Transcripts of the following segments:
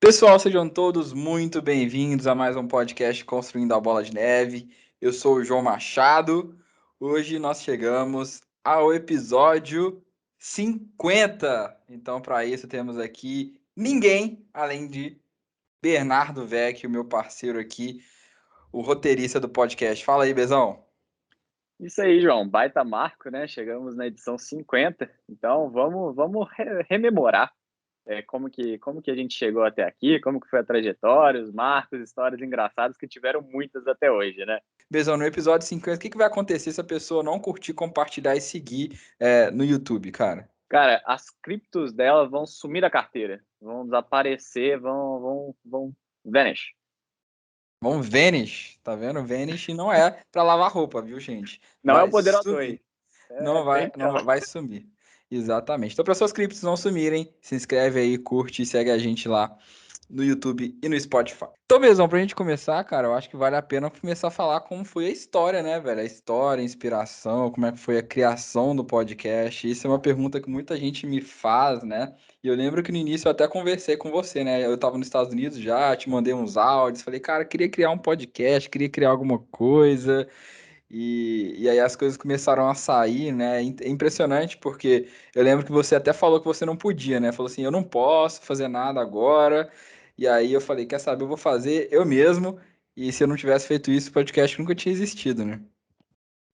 Pessoal, sejam todos muito bem-vindos a mais um podcast Construindo a Bola de Neve. Eu sou o João Machado. Hoje nós chegamos ao episódio 50. Então, para isso, temos aqui ninguém além de Bernardo Vecchio, meu parceiro aqui, o roteirista do podcast. Fala aí, Bezão. Isso aí, João, baita marco, né? Chegamos na edição 50, então vamos rememorar como que a gente chegou até aqui, como que foi a trajetória, os marcos, histórias engraçadas que tiveram muitas até hoje, né? Bezão, no episódio 50, o que vai acontecer se a pessoa não curtir, compartilhar e seguir no YouTube, cara? Cara, as criptos dela vão sumir da carteira, vão desaparecer, vão vanish. Vamos Vanish, tá vendo? Vanish não é pra lavar roupa, viu, gente? Não é o Vai Poder sumir. A2, é bem Não pior. vai sumir. Exatamente. Então, para suas criptos não sumirem, se inscreve aí, curte e segue a gente lá no YouTube e no Spotify. Então, mesmo, pra gente começar, cara, eu acho que vale a pena começar a falar como foi a história, né, velho? A história, a inspiração, como é que foi a criação do podcast. Isso é uma pergunta que muita gente me faz, né? E eu lembro que no início eu até conversei com você, né? Eu tava nos Estados Unidos já, te mandei uns áudios, falei, cara, queria criar um podcast, queria criar alguma coisa. E aí as coisas começaram a sair, né? É impressionante porque eu lembro que você até falou que você não podia, né? Falou assim, eu não posso fazer nada agora. E aí eu falei, quer saber, eu vou fazer eu mesmo. E se eu não tivesse feito isso, o podcast nunca tinha existido, né?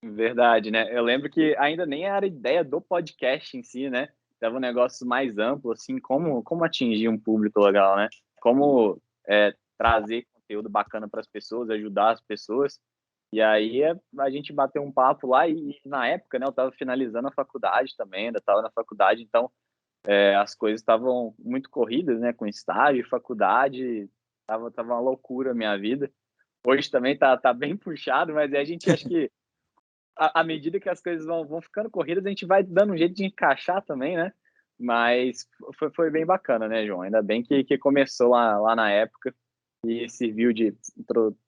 Verdade, né? Eu lembro que ainda nem era ideia do podcast em si, né? Tava um negócio mais amplo, assim, como atingir um público legal, né? Como trazer conteúdo bacana para as pessoas, ajudar as pessoas. E aí a gente bateu um papo lá e na época, né, eu tava finalizando a faculdade também, ainda tava na faculdade, então as coisas estavam muito corridas, né? Com estágio, faculdade, tava uma loucura a minha vida. Hoje também tá bem puxado, mas a gente acha que à medida que as coisas vão ficando corridas, a gente vai dando um jeito de encaixar também, né? Mas foi bem bacana, né, João? Ainda bem que começou lá na época e serviu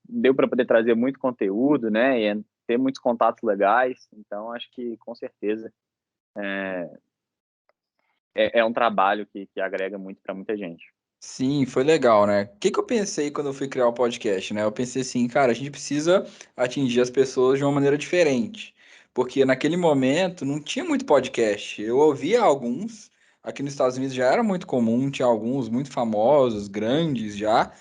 deu para poder trazer muito conteúdo, né? E ter muitos contatos legais. Então, acho que com certeza é um trabalho que agrega muito para muita gente. Sim, foi legal, né? O que que eu pensei quando eu fui criar o podcast, né? Eu pensei assim, cara, a gente precisa atingir as pessoas de uma maneira diferente. Porque naquele momento não tinha muito podcast. Eu ouvia alguns, aqui nos Estados Unidos já era muito comum, tinha alguns muito famosos, grandes já,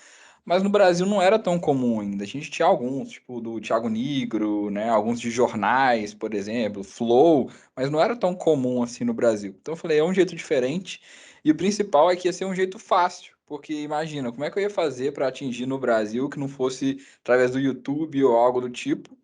mas no Brasil não era tão comum ainda. A gente tinha alguns, tipo do Thiago Nigro, né? Alguns de jornais, por exemplo, Flow, mas não era tão comum assim no Brasil. Então eu falei, é um jeito diferente. E o principal é que ia ser um jeito fácil, porque imagina, como é que eu ia fazer para atingir no Brasil que não fosse através do YouTube ou algo do tipo,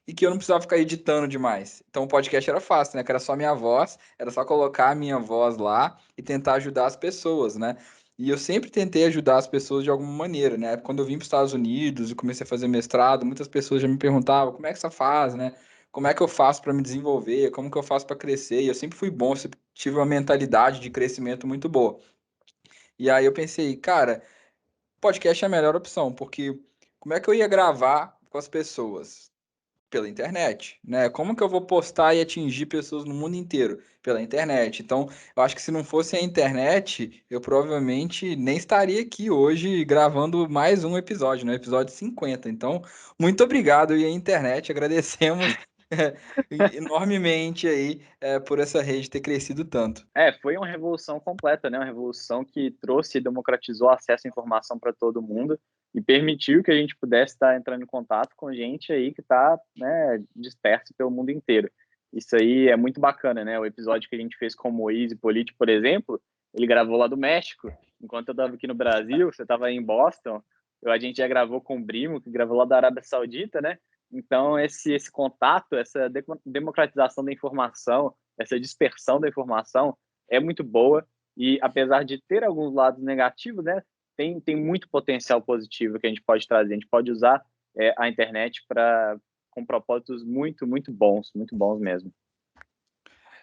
e que eu não precisava ficar editando demais. Então o podcast era fácil, né? Que era só minha voz, era só colocar a minha voz lá e tentar ajudar as pessoas, né? E eu sempre tentei ajudar as pessoas de alguma maneira, né? Quando eu vim para os Estados Unidos e comecei a fazer mestrado, muitas pessoas já me perguntavam como é que você faz, né? Como é que eu faço para me desenvolver? Como que eu faço para crescer? E eu sempre fui bom, sempre tive uma mentalidade de crescimento muito boa. E aí eu pensei, cara, podcast é a melhor opção, porque como é que eu ia gravar com as pessoas? Pela internet, né? Como que eu vou postar e atingir pessoas no mundo inteiro? Pela internet. Então, eu acho que se não fosse a internet, eu provavelmente nem estaria aqui hoje gravando mais um episódio, né? Episódio 50. Então, muito obrigado e a internet, agradecemos enormemente aí por essa rede ter crescido tanto. Foi uma revolução completa, né? Uma revolução que trouxe e democratizou o acesso à informação para todo mundo e permitiu que a gente pudesse estar entrando em contato com gente aí que está, né, disperso pelo mundo inteiro. Isso aí é muito bacana, né? O episódio que a gente fez com o Moise Politi, por exemplo, ele gravou lá do México, enquanto eu estava aqui no Brasil, você estava em Boston, a gente já gravou com o Brimo, que gravou lá da Arábia Saudita, né? Então, esse contato, essa democratização da informação, essa dispersão da informação é muito boa e apesar de ter alguns lados negativos, né, tem muito potencial positivo que a gente pode trazer. A gente pode usar a internet para com propósitos muito bons mesmo.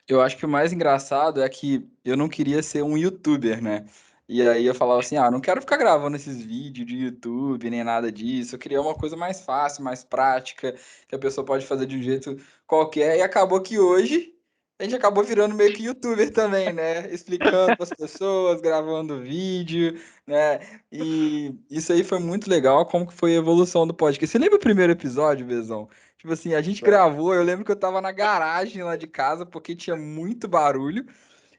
Eu acho que o mais engraçado é que eu não queria ser um youtuber, né? E aí eu falava assim, não quero ficar gravando esses vídeos de YouTube, nem nada disso. Eu queria uma coisa mais fácil, mais prática, que a pessoa pode fazer de um jeito qualquer. E acabou que hoje a gente acabou virando meio que youtuber também, né? Explicando para as pessoas, gravando vídeo, né? E isso aí foi muito legal, como que foi a evolução do podcast. Você lembra o primeiro episódio, Bezão? Tipo assim, a gente gravou, eu lembro que eu tava na garagem lá de casa, porque tinha muito barulho,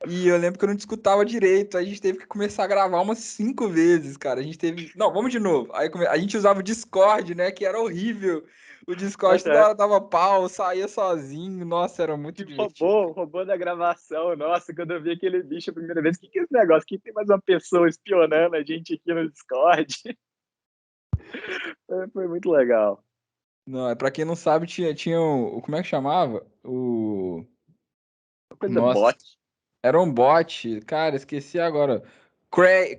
e eu lembro que eu não te escutava direito, a gente teve que começar a gravar umas 5 vezes, cara. A gente teve. Não, vamos de novo. Aí a gente usava o Discord, né? Que era horrível. O Discord toda hora dava pau, saía sozinho. Nossa, era muito Que divertido. roubou da gravação. Nossa, quando eu vi aquele bicho a primeira vez, o que, que é esse negócio? Que tem mais uma pessoa espionando a gente aqui no Discord? Foi muito legal. Não, é pra quem não sabe, tinha como é que chamava? Uma coisa Nossa, bot. era um bot. Cara, esqueci agora.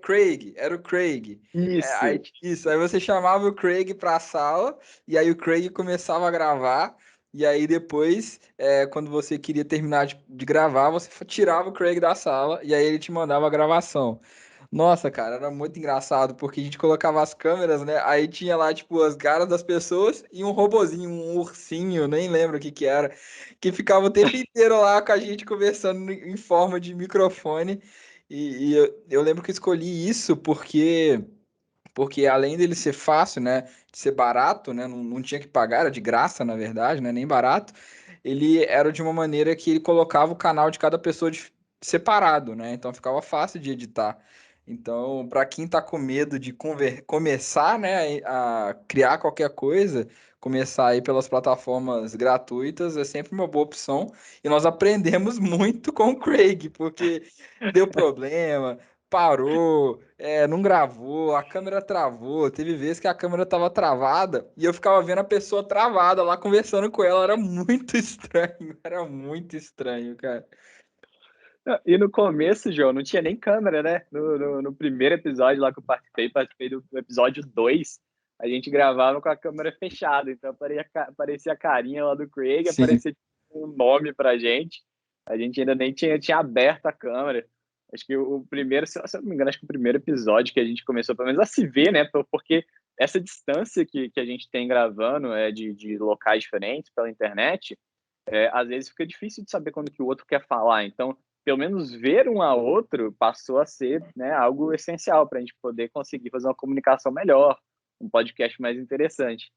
Craig, era o Craig. Isso. Aí você chamava o Craig pra sala, e aí o Craig começava a gravar, e aí depois, quando você queria terminar de gravar, você tirava o Craig da sala, e aí ele te mandava a gravação. Nossa, cara, era muito engraçado, porque a gente colocava as câmeras, né? Aí tinha lá, tipo, as caras das pessoas e um robozinho, um ursinho, nem lembro o que que era, que ficava o tempo inteiro lá com a gente conversando em forma de microfone. E eu lembro que eu escolhi isso porque além dele ser fácil, né, de ser barato, né, não tinha que pagar, era de graça, na verdade, né, nem barato, ele era de uma maneira que ele colocava o canal de cada pessoa separado, né, então ficava fácil de editar. Então, para quem tá com medo de começar, né, a criar qualquer coisa, começar aí pelas plataformas gratuitas é sempre uma boa opção. E nós aprendemos muito com o Craig, porque deu problema, parou, não gravou, a câmera travou. Teve vezes que a câmera tava travada e eu ficava vendo a pessoa travada lá conversando com ela. Era muito estranho, era muito estranho, cara. E no começo, João, não tinha nem câmera, né? No primeiro episódio lá que eu participei do episódio 2, a gente gravava com a câmera fechada, então aparecia a carinha lá do Craig, Sim. aparecia um nome pra gente. A gente ainda nem tinha aberto a câmera. Acho que o primeiro, se eu não me engano, acho que o primeiro episódio que a gente começou, pelo menos, a se ver, né? Porque essa distância que a gente tem gravando de locais diferentes pela internet, às vezes fica difícil de saber quando que o outro quer falar. Então, pelo menos ver um ao outro passou a ser, né, algo essencial para a gente poder conseguir fazer uma comunicação melhor, um podcast mais interessante.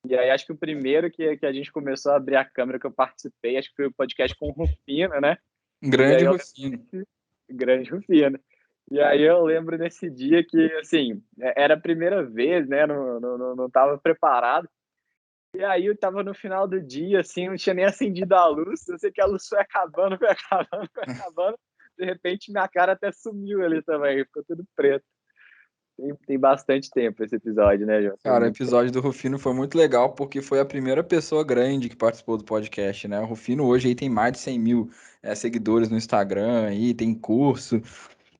E aí acho que o primeiro que a gente começou a abrir a câmera que eu participei, acho que foi o podcast com o Rufino, né? Um E grande aí eu Rufino. grande Rufino. E aí eu lembro nesse dia que, assim, era a primeira vez, né? Não estava preparado. E aí eu tava no final do dia, assim, não tinha nem acendido a luz. Eu sei que a luz foi acabando, foi acabando, foi acabando. De repente, minha cara até sumiu ali também, ficou tudo preto. Tem bastante tempo esse episódio, né, João? Tem Cara, o muito tempo. episódio do Rufino foi muito legal porque foi a primeira pessoa grande que participou do podcast, né? O Rufino hoje aí tem mais de 100 mil seguidores no Instagram, aí tem curso.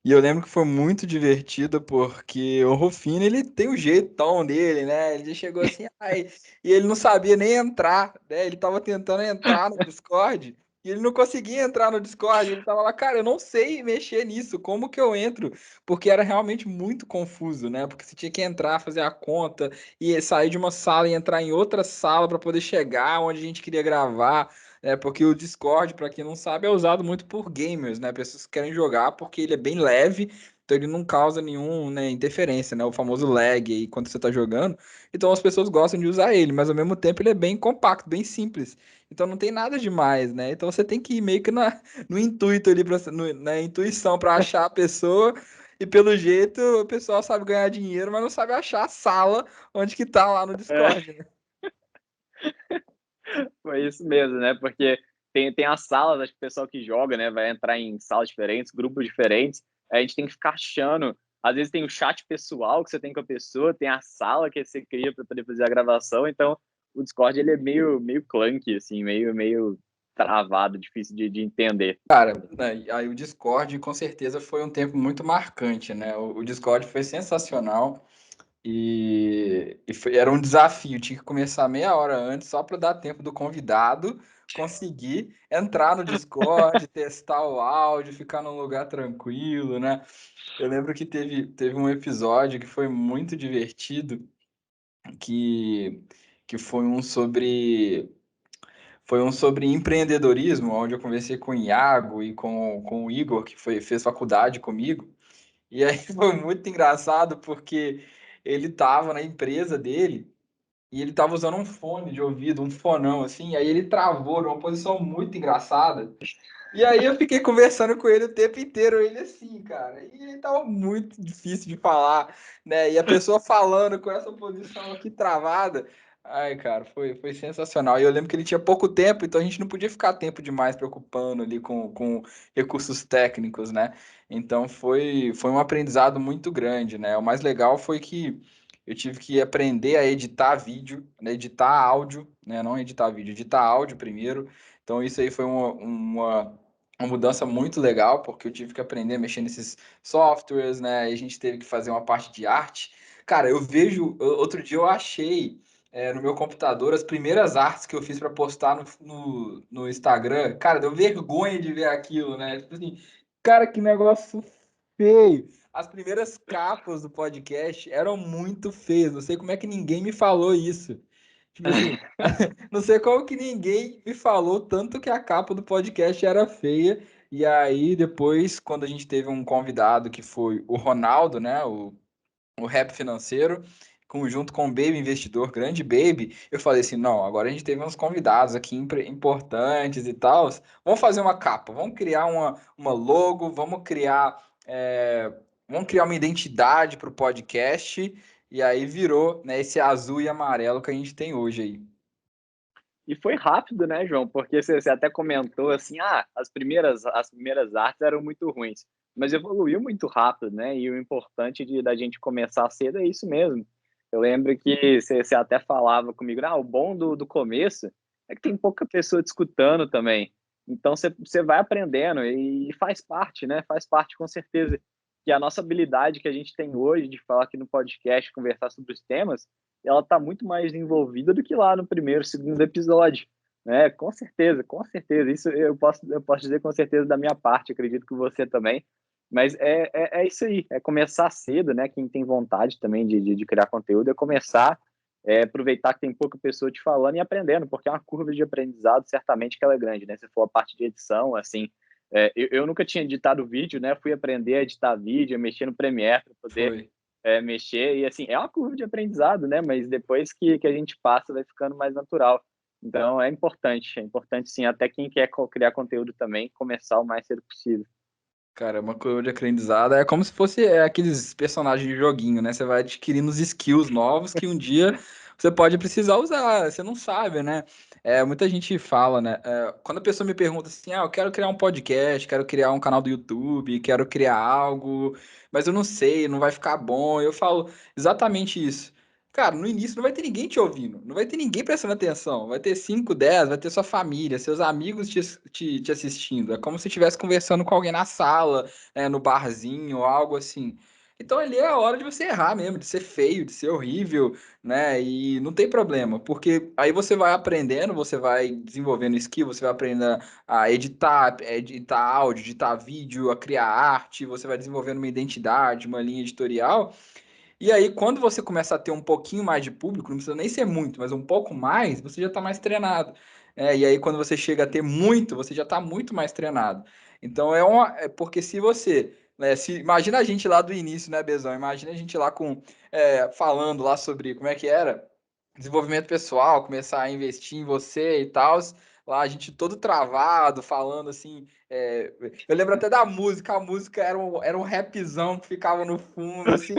E eu lembro que foi muito divertido porque o Rufino, ele tem o jeitão dele, né? Ele já chegou assim, ai, e ele não sabia nem entrar, né? Ele tava tentando entrar no Discord e ele não conseguia entrar no Discord. Ele tava lá, cara, eu não sei mexer nisso, como que eu entro? Porque era realmente muito confuso, né? Porque você tinha que entrar, fazer a conta e sair de uma sala e entrar em outra sala para poder chegar onde a gente queria gravar. Porque o Discord, para quem não sabe, é usado muito por gamers, né? Pessoas que querem jogar porque ele é bem leve, então ele não causa nenhum, né, interferência, né? O famoso lag aí quando você tá jogando. Então as pessoas gostam de usar ele, mas ao mesmo tempo ele é bem compacto, bem simples. Então não tem nada demais, né? Então você tem que ir meio que no intuito ali, na intuição para achar a pessoa. E pelo jeito o pessoal sabe ganhar dinheiro, mas não sabe achar a sala onde que tá lá no É, Discord, né? foi isso mesmo, né? Porque tem as salas, acho que o pessoal que joga, né, vai entrar em salas diferentes, grupos diferentes. A gente tem que ficar achando. Às vezes tem o chat pessoal que você tem com a pessoa, tem a sala que você cria para poder fazer a gravação. Então, o Discord ele é meio clunky, assim, meio travado, difícil de entender. Cara, né, aí o Discord com certeza foi um tempo muito marcante, né? O Discord foi sensacional era um desafio. Tinha que começar meia hora antes só para dar tempo do convidado conseguir entrar no Discord, testar o áudio, ficar num lugar tranquilo, né? Eu lembro que teve um episódio que foi muito divertido, que, que foi um sobre Foi um sobre empreendedorismo, onde eu conversei com o Iago e com o Igor, que fez faculdade comigo. E aí foi muito engraçado porque ele estava na empresa dele e ele estava usando um fone de ouvido, um fonão assim, aí ele travou numa posição muito engraçada. E aí eu fiquei conversando com ele o tempo inteiro, ele assim, cara, e ele tava muito difícil de falar, né? E a pessoa falando com essa posição aqui travada. Ai, cara, foi sensacional. E eu lembro que ele tinha pouco tempo, então a gente não podia ficar tempo demais preocupando ali com recursos técnicos, né? Então foi um aprendizado muito grande, né? O mais legal foi que eu tive que aprender a editar vídeo, né? Editar áudio, né? Não editar vídeo, editar áudio primeiro. Então, isso aí foi uma mudança muito legal, porque eu tive que aprender a mexer nesses softwares, né? E a gente teve que fazer uma parte de arte. Cara, outro dia eu achei no meu computador as primeiras artes que eu fiz para postar no Instagram. Cara, deu vergonha de ver aquilo, né? Tipo assim, cara, que negócio feio. As primeiras capas do podcast eram muito feias. Não sei como é que ninguém me falou isso. Tipo assim, não sei como que ninguém me falou tanto que a capa do podcast era feia. E aí, depois, quando a gente teve um convidado que foi o Ronaldo, né? O Rap Financeiro, junto com o Baby Investidor, grande Baby, eu falei assim: não, agora a gente teve uns convidados aqui importantes e tal. Vamos fazer uma capa, vamos criar uma logo, vamos criar uma identidade para o podcast. E aí virou, né, esse azul e amarelo que a gente tem hoje aí. E foi rápido, né, João? Porque você até comentou assim, as primeiras artes eram muito ruins, mas evoluiu muito rápido, né? E o importante da gente começar cedo é isso mesmo. Eu lembro que você até falava comigo, o bom do começo é que tem pouca pessoa te escutando também. Então você vai aprendendo e faz parte, né? Faz parte com certeza. Que a nossa habilidade que a gente tem hoje de falar aqui no podcast, conversar sobre os temas, ela está muito mais envolvida do que lá no primeiro, segundo episódio, né? Com certeza, com certeza. Isso eu posso dizer com certeza da minha parte, acredito que você também. Mas é isso aí, é começar cedo, né? Quem tem vontade também de criar conteúdo é começar, aproveitar que tem pouca pessoa te falando e aprendendo, porque é uma curva de aprendizado, certamente que ela é grande, né? Se for a parte de edição, assim, eu nunca tinha editado vídeo, né? Fui aprender a editar vídeo, a mexer no Premiere para poder Foi. mexer, e assim, é uma curva de aprendizado, né? Mas depois que a gente passa, vai ficando mais natural. Então é importante sim, até quem quer criar conteúdo também, começar o mais cedo possível. Cara, uma curva de aprendizado é como se fosse aqueles personagens de joguinho, né? Você vai adquirindo os skills novos que um dia você pode precisar usar, você não sabe, né? Muita gente fala, né? Quando a pessoa me pergunta assim, eu quero criar um podcast, quero criar um canal do YouTube, quero criar algo, mas eu não sei, não vai ficar bom. Eu falo exatamente isso. Cara, no início não vai ter ninguém te ouvindo, não vai ter ninguém prestando atenção. Vai ter 5, 10, vai ter sua família, seus amigos te assistindo. É como se estivesse conversando com alguém na sala, no barzinho, algo assim. Então ali é a hora de você errar mesmo, de ser feio, de ser horrível, né? E não tem problema, porque aí você vai aprendendo, você vai desenvolvendo skill, você vai aprendendo a editar áudio, editar vídeo, a criar arte, você vai desenvolvendo uma identidade, uma linha editorial. E aí, quando você começa a ter um pouquinho mais de público, não precisa nem ser muito, mas um pouco mais, você já está mais treinado. E aí, quando você chega a ter muito, você já está muito mais treinado. Então, porque se você, né, imagina a gente lá do início, né, Bezão? Imagina a gente lá falando lá sobre como é que era desenvolvimento pessoal, começar a investir em você e tal. Lá a gente todo travado, falando assim. Eu lembro até da música, a música era um rapzão que ficava no fundo, assim.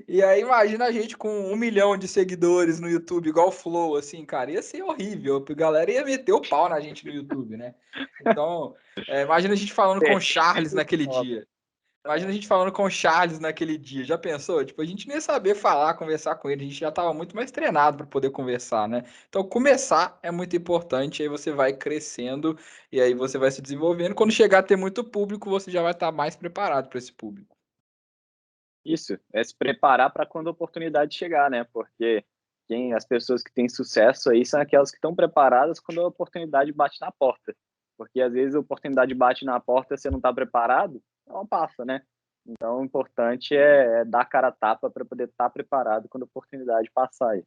E aí, imagina a gente com 1 milhão de seguidores no YouTube, igual o Flow, assim, cara, ia ser horrível. A galera ia meter o pau na gente no YouTube, né? Então, imagina a gente falando com o Charles Muito naquele top. dia. Imagina a gente falando com o Charles naquele dia. Já pensou? Tipo, a gente nem ia saber falar, conversar com ele. A gente já estava muito mais treinado para poder conversar, né? Então, começar é muito importante. Aí você vai crescendo e aí você vai se desenvolvendo. Quando chegar a ter muito público, você já vai estar mais preparado para esse público. Isso, é se preparar para quando a oportunidade chegar, né? Porque as pessoas que têm sucesso aí são aquelas que estão preparadas quando a oportunidade bate na porta. Porque às vezes a oportunidade bate na porta e você não está preparado, ela passa, né? Então o importante é dar a cara a tapa para poder estar preparado quando a oportunidade passar aí.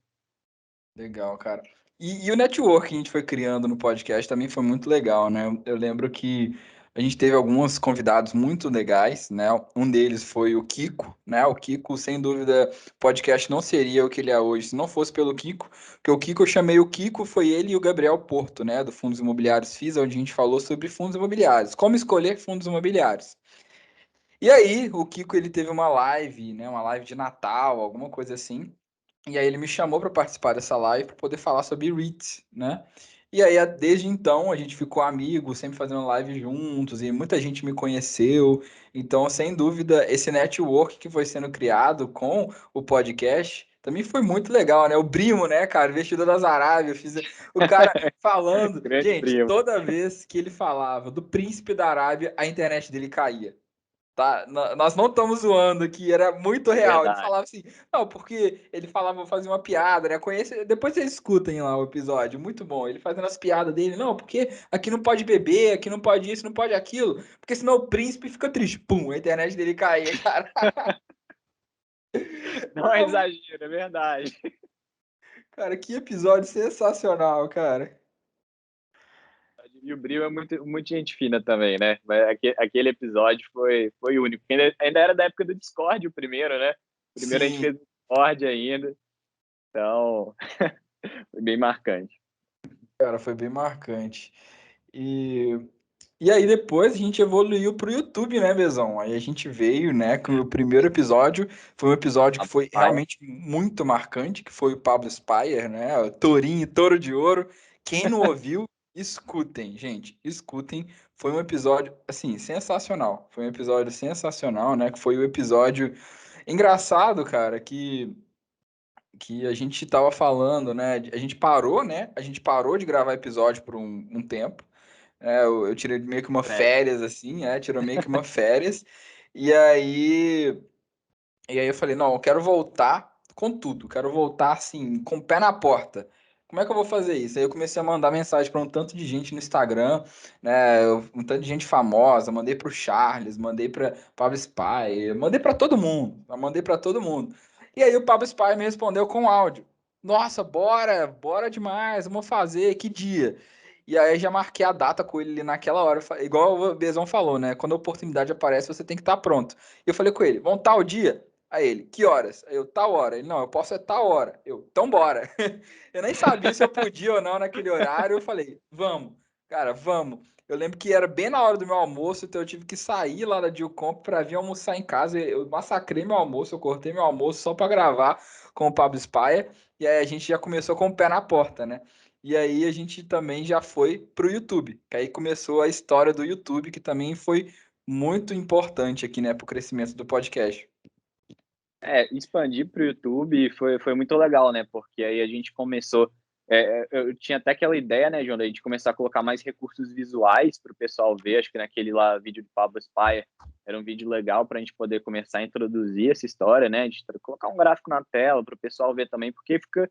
Legal, cara. E o network que a gente foi criando no podcast também foi muito legal, né? Eu lembro que a gente teve alguns convidados muito legais, né? Um deles foi o Kiko, né? O Kiko, sem dúvida, o podcast não seria o que ele é hoje se não fosse pelo Kiko, porque o Kiko, eu chamei o Kiko, foi ele e o Gabriel Porto, né? Do Fundos Imobiliários FIS, onde a gente falou sobre fundos imobiliários, como escolher fundos imobiliários. E aí, o Kiko, ele teve uma live, né? Uma live de Natal, alguma coisa assim. E aí ele me chamou para participar dessa live para poder falar sobre REITs, né? E aí, desde então, a gente ficou amigo, sempre fazendo live juntos, e muita gente me conheceu. Então, sem dúvida, esse network que foi sendo criado com o podcast também foi muito legal, né? O Brimo, né, cara, vestido das Arábias, fiz o cara falando. Grande Gente, primo. toda vez que ele falava do príncipe da Arábia, a internet dele caía. Tá? Nós não estamos zoando aqui, era muito É real. Ele verdade. falava assim, não, porque ele falava, fazia uma piada, né? Conhece, depois vocês escutem lá o episódio, muito bom. Ele fazendo as piadas dele, não, porque aqui não pode beber, aqui não pode isso, não pode aquilo, porque senão o príncipe fica triste. Pum, a internet dele caía, cara. Não é exagero, é verdade. Cara, que episódio sensacional, cara. E o Bril é muito gente fina também, né? Mas aquele episódio foi único. Ainda era da época do Discord o primeiro, né? O primeiro a gente Sim, fez no Discord ainda. Então, foi bem marcante. cara, foi bem marcante. E E aí depois a gente evoluiu pro YouTube, né, Bezão? Aí a gente veio, né, com o primeiro episódio, foi um episódio que foi Paia. realmente muito marcante, que foi o Pablo Spyer, né, o Tourinho, Touro de Ouro. Quem não ouviu, escutem, gente, escutem. Foi um episódio, assim, sensacional. Foi um episódio sensacional, né, que foi o episódio engraçado, cara, que a gente tava falando, né, a gente parou, né, a gente parou de gravar episódio por um tempo. Eu tirei meio que uma É, férias, assim, tirou meio que uma férias. E aí, e aí eu falei, não, eu quero voltar com tudo, quero voltar assim, com o pé na porta. Como é que eu vou fazer isso? Aí eu comecei a mandar mensagem para um tanto de gente no Instagram, né? Um tanto de gente famosa, mandei pro Charles, mandei para Pablo Spy, mandei para todo mundo, eu mandei para todo mundo. E aí o Pablo Spy me respondeu com áudio. Nossa, bora, bora demais, vamos fazer, que dia? E aí já marquei a data com ele ali naquela hora, igual o Bezão falou, né? Quando a oportunidade aparece, você tem que estar pronto. E eu falei com ele, vamos tal dia? Aí ele, que horas? Aí eu, tal hora. Ele, não, eu posso é tal hora. Eu, então bora. Eu nem sabia se eu podia ou não naquele horário. Eu falei, vamos, cara, vamos. Eu lembro que era bem na hora do meu almoço, então eu tive que sair lá da Dilcomp para vir almoçar em casa. Eu massacrei meu almoço, eu cortei meu almoço só para gravar com o Pablo Spaia. E aí a gente já começou com o pé na porta, né? E aí a gente também já foi pro YouTube. Que aí começou a história do YouTube, que também foi muito importante aqui, né, pro crescimento do podcast. expandir para o YouTube foi muito legal, né? Porque aí a gente começou. Eu tinha até aquela ideia, né, João, da gente começar a colocar mais recursos visuais para o pessoal ver. Acho que naquele lá vídeo do Pablo Spyer era um vídeo legal para a gente poder começar a introduzir essa história, né? De colocar um gráfico na tela para o pessoal ver também, porque fica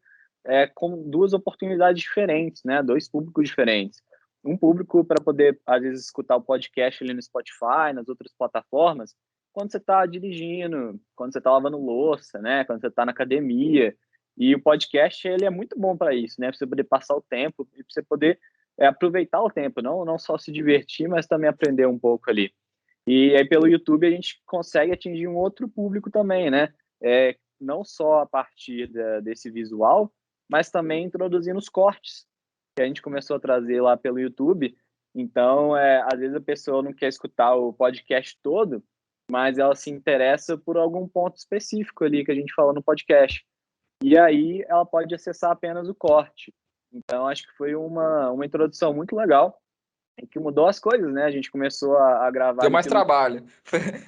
com duas oportunidades diferentes, né? Dois públicos diferentes. Um público para poder, às vezes, escutar o podcast ali no Spotify, nas outras plataformas quando você está dirigindo, quando você está lavando louça, né? Quando você está na academia. E o podcast ele é muito bom para isso, né? Para você poder passar o tempo e para você poder aproveitar o tempo, não só se divertir, mas também aprender um pouco ali. E aí pelo YouTube a gente consegue atingir um outro público também, né? Não só a partir desse visual, mas também introduzindo os cortes que a gente começou a trazer lá pelo YouTube. Então, às vezes a pessoa não quer escutar o podcast todo, mas ela se interessa por algum ponto específico ali que a gente fala no podcast. E aí ela pode acessar apenas o corte. Então, acho que foi uma introdução muito legal e que mudou as coisas, né? A gente começou a gravar Deu ali mais pelo. trabalho.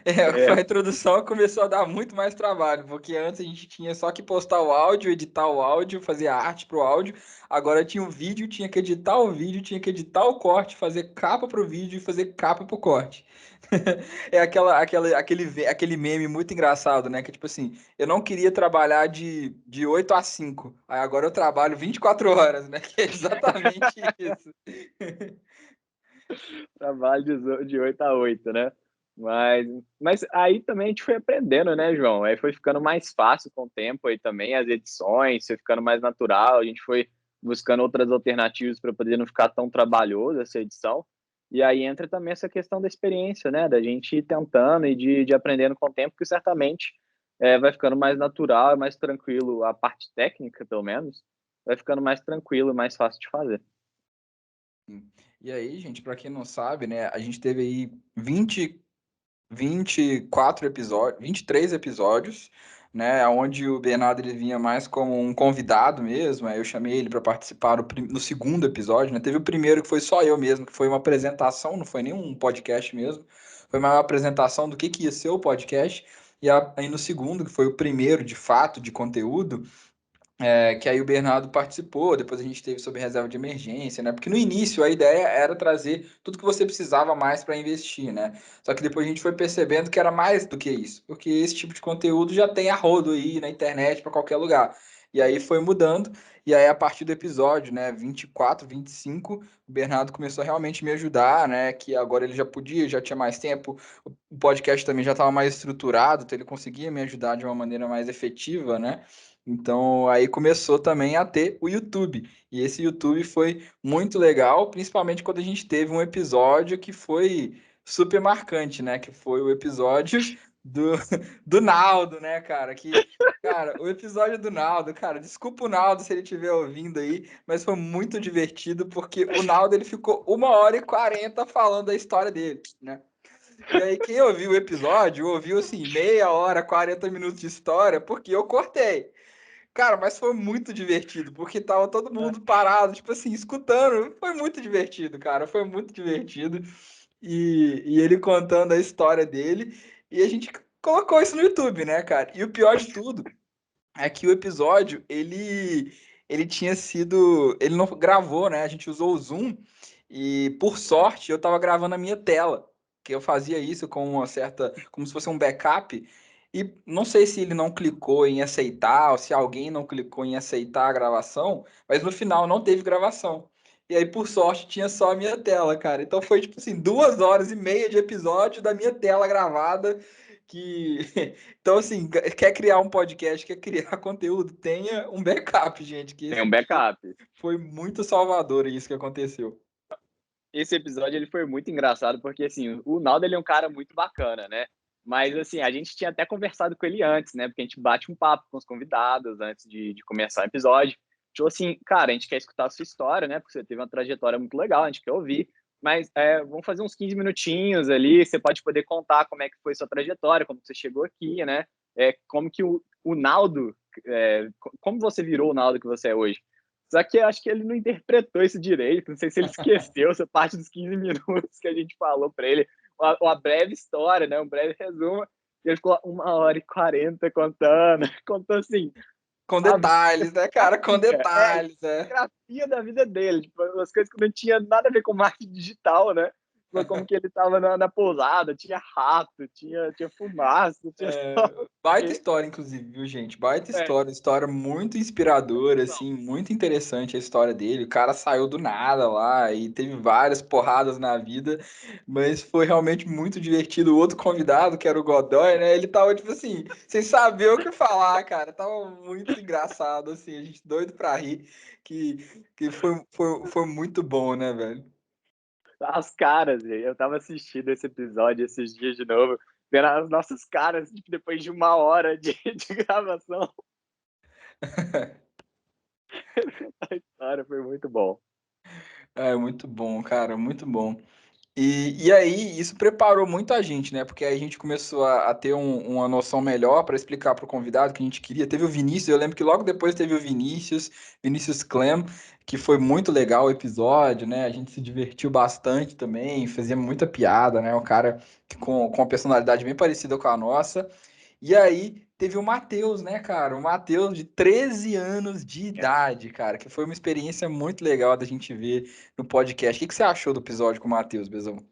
É, A introdução começou a dar muito mais trabalho, porque antes a gente tinha só que postar o áudio, editar o áudio, fazer a arte pro áudio. Agora tinha o vídeo, tinha que editar o vídeo, tinha que editar o corte, fazer capa pro vídeo e fazer capa pro corte. É aquele meme muito engraçado, né? Que tipo assim, eu não queria trabalhar de 8 a 5. Aí agora eu trabalho 24 horas, né? Que é exatamente isso. trabalho de 8 a 8, né? Mas aí também a gente foi aprendendo, né, João? Aí foi ficando mais fácil com o tempo aí também, as edições, foi ficando mais natural, a gente foi buscando outras alternativas para poder não ficar tão trabalhoso essa edição. E aí entra também essa questão da experiência, né? Da gente ir tentando e de aprendendo com o tempo, que certamente vai ficando mais natural, mais tranquilo, a parte técnica, pelo menos, vai ficando mais tranquilo, mais fácil de fazer. E aí, gente, para quem não sabe, né, a gente teve aí 24 episódios, 23 episódios, né, onde o Bernardo ele vinha mais como um convidado mesmo, aí eu chamei ele para participar no segundo episódio, né, teve o primeiro que foi só eu mesmo, que foi uma apresentação, não foi nem um podcast mesmo, foi mais uma apresentação do que ia ser o podcast, e aí no segundo, que foi o primeiro de fato de conteúdo, que aí o Bernardo participou, depois a gente teve sobre reserva de emergência, né? Porque no início a ideia era trazer tudo que você precisava mais para investir, né? Só que depois a gente foi percebendo que era mais do que isso, porque esse tipo de conteúdo já tem a rodo aí na internet para qualquer lugar. E aí foi mudando, e aí a partir do episódio, né, 24, 25, o Bernardo começou a realmente me ajudar, né, que agora ele já podia, já tinha mais tempo, o podcast também já estava mais estruturado, então ele conseguia me ajudar de uma maneira mais efetiva, né? Então aí começou também a ter o YouTube. E esse YouTube foi muito legal, principalmente quando a gente teve um episódio que foi super marcante, né? Que foi o episódio do, do Naldo, né, cara? Cara, o episódio do Naldo, cara, desculpa o Naldo se ele estiver ouvindo aí, mas foi muito divertido porque o Naldo ele ficou 1h40 falando da história dele, né? E aí, quem ouviu o episódio, ouviu assim, meia hora, 40 minutos de história, porque eu cortei. Cara, mas foi muito divertido, porque tava todo mundo parado, tipo assim, escutando. Foi muito divertido, cara. Foi muito divertido. E ele contando a história dele. E a gente colocou isso no YouTube, né, cara? E o pior de tudo é que o episódio, ele tinha sido. Ele não gravou, né? A gente usou o Zoom. E por sorte, eu tava gravando a minha tela. Que eu fazia isso com uma certa. Como se fosse um backup. E não sei se ele não clicou em aceitar, ou se alguém não clicou em aceitar a gravação, mas no final não teve gravação. E aí, por sorte, tinha só a minha tela, cara. Então foi tipo assim, 2h30 de episódio da minha tela gravada. Que. Então, assim, quer criar um podcast, quer criar conteúdo, tenha um backup, gente. Que Tem esse um backup. foi muito salvador isso que aconteceu. Esse episódio ele foi muito engraçado porque assim, o Naldo ele é um cara muito bacana, né? Mas assim, a gente tinha até conversado com ele antes, né? Porque a gente bate um papo com os convidados antes de começar o episódio. Tipo assim, cara, a gente quer escutar a sua história, né? Porque você teve uma trajetória muito legal, a gente quer ouvir. Mas vamos fazer uns 15 minutinhos ali, você pode poder contar como é que foi sua trajetória, como você chegou aqui, né? Como que o Naldo, como você virou o Naldo que você é hoje. Só que eu acho que ele não interpretou isso direito. Não sei se ele esqueceu essa parte dos 15 minutos que a gente falou para ele. Uma breve história, né? Um breve resumo. E ele ficou 1h40 contando. Contou assim, Com a detalhes, né, cara? Com detalhes, é. biografia da vida dele. Tipo, as coisas que não tinha nada a ver com marketing digital, né? Tipo, como que ele estava na pousada, tinha rato, tinha fumaça, tinha Baita história, inclusive, viu, gente? Baita é, história, história muito inspiradora, assim, muito interessante a história dele. O cara saiu do nada lá e teve várias porradas na vida, mas foi realmente muito divertido. O outro convidado, que era o Godoy, né? Ele tava, tipo assim, sem saber o que falar, cara. Tava muito engraçado, assim, a gente doido pra rir, que foi muito bom, né, velho? as caras, velho. Eu tava assistindo esse episódio esses dias de novo, vendo as nossas caras, tipo, depois de 1 hora de gravação. A história foi muito bom. É muito bom, cara, muito bom. E aí, isso preparou muito a gente, né? Porque aí a gente começou a ter uma noção melhor para explicar para o convidado que a gente queria. Teve o Vinícius, eu lembro que logo depois teve o Vinícius Clem, que foi muito legal o episódio, né? A gente se divertiu bastante também, fazia muita piada, né? Um cara com uma personalidade bem parecida com a nossa. E aí teve o Matheus, né, cara? O Matheus de 13 anos de idade, cara, que foi uma experiência muito legal da gente ver no podcast. O que você achou do episódio com o Matheus, Bezão?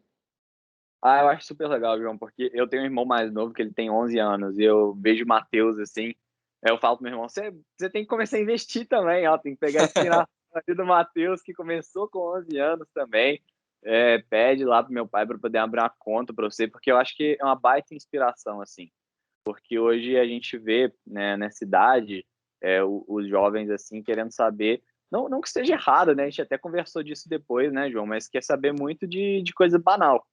Ah, eu acho super legal, João, porque eu tenho um irmão mais novo que ele tem 11 anos e eu vejo o Matheus assim. Aí eu falo pro meu irmão: você tem que começar a investir também, ó, tem que pegar a inspiração ali do Matheus, que começou com 11 anos também. Pede lá pro meu pai para poder abrir uma conta para você, porque eu acho que é uma baita inspiração, assim. Porque hoje a gente vê, né, nessa idade, os jovens, assim, querendo saber, não que esteja errado, né, a gente até conversou disso depois, né, João, mas quer saber muito de coisa banal.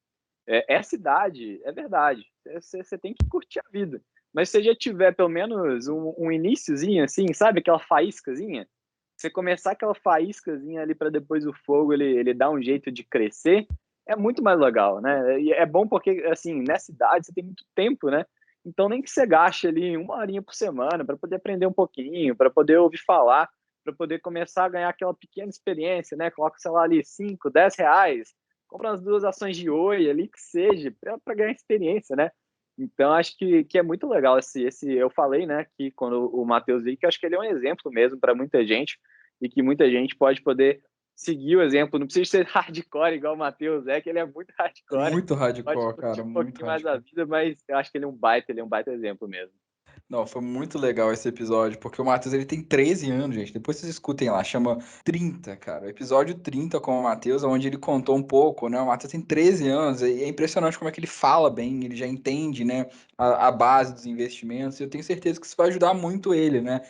Essa idade, é verdade, você tem que curtir a vida. Mas se você já tiver pelo menos um iniciozinho, assim, sabe, aquela faíscazinha, você começar aquela faíscazinha ali para depois o fogo ele dar um jeito de crescer, é muito mais legal, né? E é bom porque, assim, nessa idade você tem muito tempo, né? Então, nem que você gaste ali 1 horinha por semana para poder aprender um pouquinho, para poder ouvir falar, para poder começar a ganhar aquela pequena experiência, né? Coloca, sei lá, ali 5, 10 reais, compra umas 2 ações de Oi ali, que seja, para ganhar experiência, né? Então, acho que é muito legal eu falei, né, que quando o Matheus veio, que acho que ele é um exemplo mesmo para muita gente e que muita gente pode poder seguir o exemplo. Não precisa ser hardcore igual o Matheus que ele é muito hardcore, Muito pode hardcore, curtir cara, um muito pouquinho mais a hardcore. vida, mas eu acho que ele é um baita exemplo mesmo. Não, foi muito legal esse episódio, porque o Matheus ele tem 13 anos, gente. Depois vocês escutem lá, chama 30, cara. Episódio 30 com o Matheus, onde ele contou um pouco, né? O Matheus tem 13 anos e é impressionante como é que ele fala bem, ele já entende, né, a base dos investimentos. E eu tenho certeza que isso vai ajudar muito ele, né?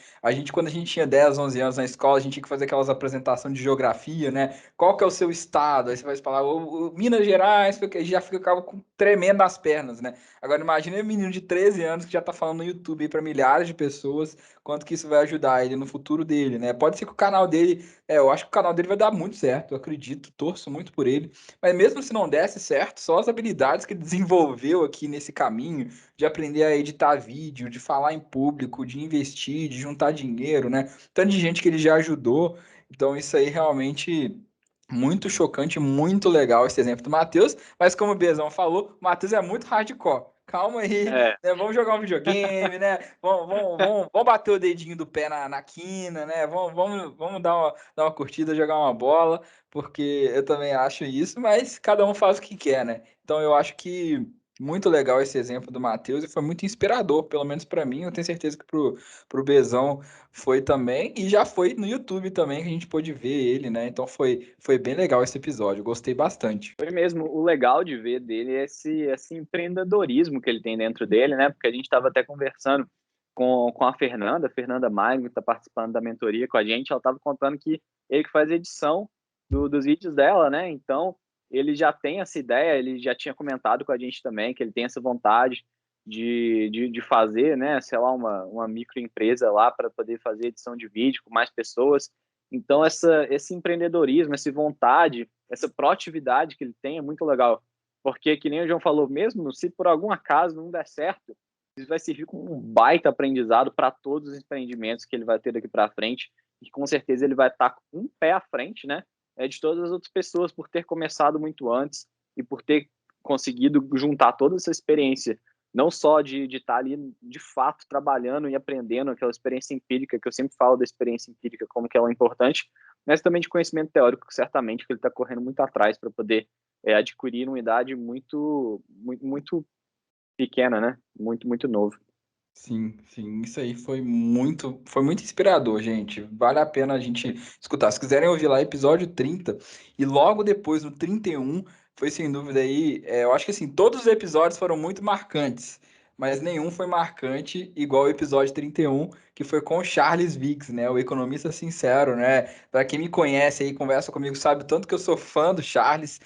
Quando a gente tinha 10, 11 anos na escola, a gente tinha que fazer aquelas apresentações de geografia, né? Qual que é o seu estado? Aí você vai falar, o Minas Gerais, porque já ficava com tremendo nas pernas, né? Agora imagine um menino de 13 anos que já tá falando no YouTube para milhares de pessoas, quanto que isso vai ajudar ele no futuro dele, né? Pode ser que o canal dele, eu acho que o canal dele vai dar muito certo, eu acredito, torço muito por ele. Mas mesmo se não desse certo, só as habilidades que ele desenvolveu aqui nesse caminho, de aprender a editar vídeo, de falar em público, de investir, de juntar dinheiro, né? Tanto de gente que ele já ajudou. Então isso aí realmente muito chocante, muito legal esse exemplo do Matheus, mas como o Bezão falou, o Matheus é muito hardcore. Calma aí, É, né? Vamos jogar um videogame, né? Vamos bater o dedinho do pé na quina, né? Vamos dar uma curtida, jogar uma bola, porque eu também acho isso, mas cada um faz o que quer, né? Então eu acho que muito legal esse exemplo do Matheus e foi muito inspirador, pelo menos para mim. Eu tenho certeza que pro Bezão foi também, e já foi no YouTube também que a gente pôde ver ele, né? Então foi bem legal esse episódio, eu gostei bastante. foi mesmo. O legal de ver dele é esse empreendedorismo que ele tem dentro dele, né? Porque a gente estava até conversando com a Fernanda Magno, que está participando da mentoria com a gente. Ela estava contando que ele que faz a edição dos vídeos dela, né? Então, ele já tem essa ideia, ele já tinha comentado com a gente também que ele tem essa vontade de fazer, né? Sei lá, uma microempresa lá para poder fazer edição de vídeo com mais pessoas. Então, esse empreendedorismo, essa vontade, essa proatividade que ele tem é muito legal. Porque, que nem o João falou, mesmo se por algum acaso não der certo, isso vai servir como um baita aprendizado para todos os empreendimentos que ele vai ter daqui para frente. E com certeza ele vai estar com um pé à frente, né? De todas as outras pessoas por ter começado muito antes e por ter conseguido juntar toda essa experiência, não só de estar ali de fato trabalhando e aprendendo aquela experiência empírica, que eu sempre falo da experiência empírica, como que ela é importante, mas também de conhecimento teórico, certamente, que ele está correndo muito atrás para poder adquirir uma idade muito pequena, né? Muito novo. Sim, sim, isso aí foi muito inspirador, gente. Vale a pena a gente escutar. Se quiserem ouvir lá, episódio 30 e logo depois, no 31 foi sem dúvida aí. Eu acho que assim, todos os episódios foram muito marcantes, mas nenhum foi marcante igual o episódio 31 que foi com o Charles Vicks, né? O economista sincero, né? Para quem me conhece aí, conversa comigo, sabe o tanto que eu sou fã do Charles.